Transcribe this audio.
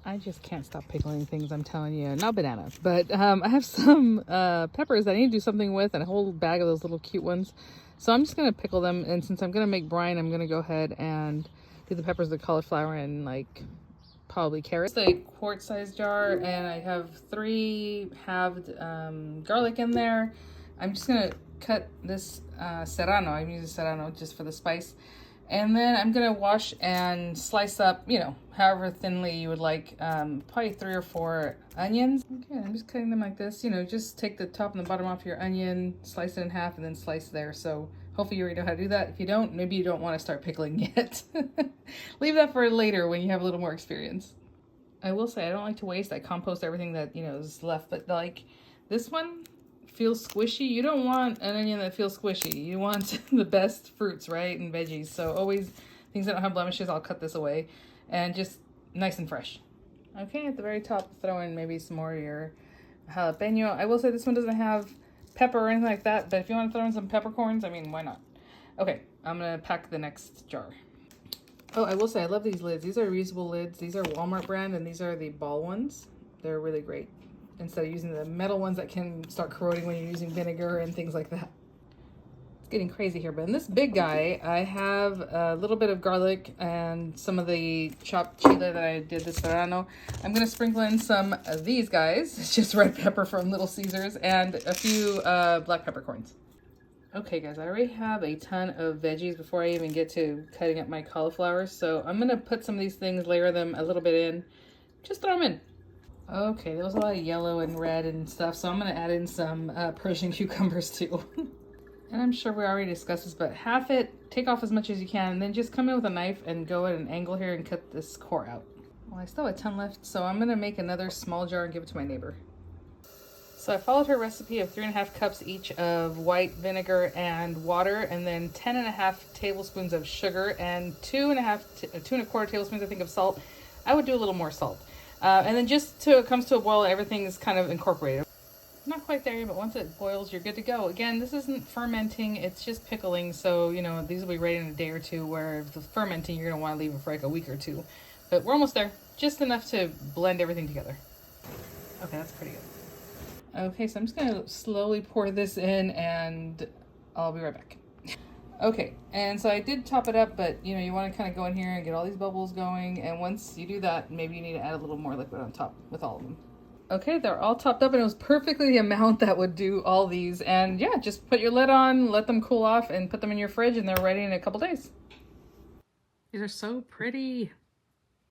I just can't stop pickling things, I'm telling you. Not bananas, but I have some peppers that I need to do something with, and a whole bag of those little cute ones. So I'm just going to pickle them, and since I'm going to make brine, I'm going to go ahead and do the peppers, the cauliflower, and like probably carrots. It's a quart-sized jar, and I have 3 halved garlic in there. I'm just going to cut this serrano. I'm using serrano just for the spice. And then I'm gonna wash and slice up, you know, however thinly you would like, probably 3 or 4 onions. Okay, I'm just cutting them like this. You know, just take the top and the bottom off your onion, slice it in half, and then slice there. So hopefully you already know how to do that. If you don't, maybe you don't want to start pickling yet. Leave that for later when you have a little more experience. I will say I don't like to waste. I compost everything that, you know, is left, but like this one feels squishy. You don't want an onion that feels squishy. You want the best fruits, right? And veggies. So always things that don't have blemishes, I'll cut this away. And just nice and fresh. Okay, at the very top, throw in maybe some more of your jalapeno. I will say this one doesn't have pepper or anything like that, but if you want to throw in some peppercorns, I mean, why not? Okay, I'm gonna pack the next jar. Oh, I will say I love these lids. These are reusable lids. These are Walmart brand, and these are the ball ones. They're really great, instead of using the metal ones that can start corroding when you're using vinegar and things like that. It's getting crazy here, but in this big guy, I have a little bit of garlic and some of the chopped chile that I did, the serrano. I'm gonna sprinkle in some of these guys. It's just red pepper from Little Caesars, and a few black peppercorns. Okay guys, I already have a ton of veggies before I even get to cutting up my cauliflower, so I'm gonna put some of these things, layer them a little bit in, just throw them in. Okay, there was a lot of yellow and red and stuff, so I'm going to add in some Persian cucumbers too. And I'm sure we already discussed this, but half it, take off as much as you can, and then just come in with a knife and go at an angle here and cut this core out. Well, I still have a ton left, so I'm going to make another small jar and give it to my neighbor. So I followed her recipe of 3.5 cups each of white vinegar and water, and then 10.5 tablespoons of sugar, and 2.25 tablespoons, I think, of salt. I would do a little more salt. And then just till it comes to a boil, everything is kind of incorporated. Not quite there, but once it boils, you're good to go. Again, this isn't fermenting, it's just pickling. So, you know, these will be ready in a day or two, where if the fermenting, you're gonna wanna leave it for like a week or 2. But we're almost there, just enough to blend everything together. Okay, that's pretty good. Okay, so I'm just gonna slowly pour this in and I'll be right back. Okay, and so I did top it up, but you know, you want to kind of go in here and get all these bubbles going, and once you do that, maybe you need to add a little more liquid on top with all of them. Okay, they're all topped up, and it was perfectly the amount that would do all these, and yeah, just put your lid on, let them cool off, and put them in your fridge, and they're ready in a couple days. These are so pretty.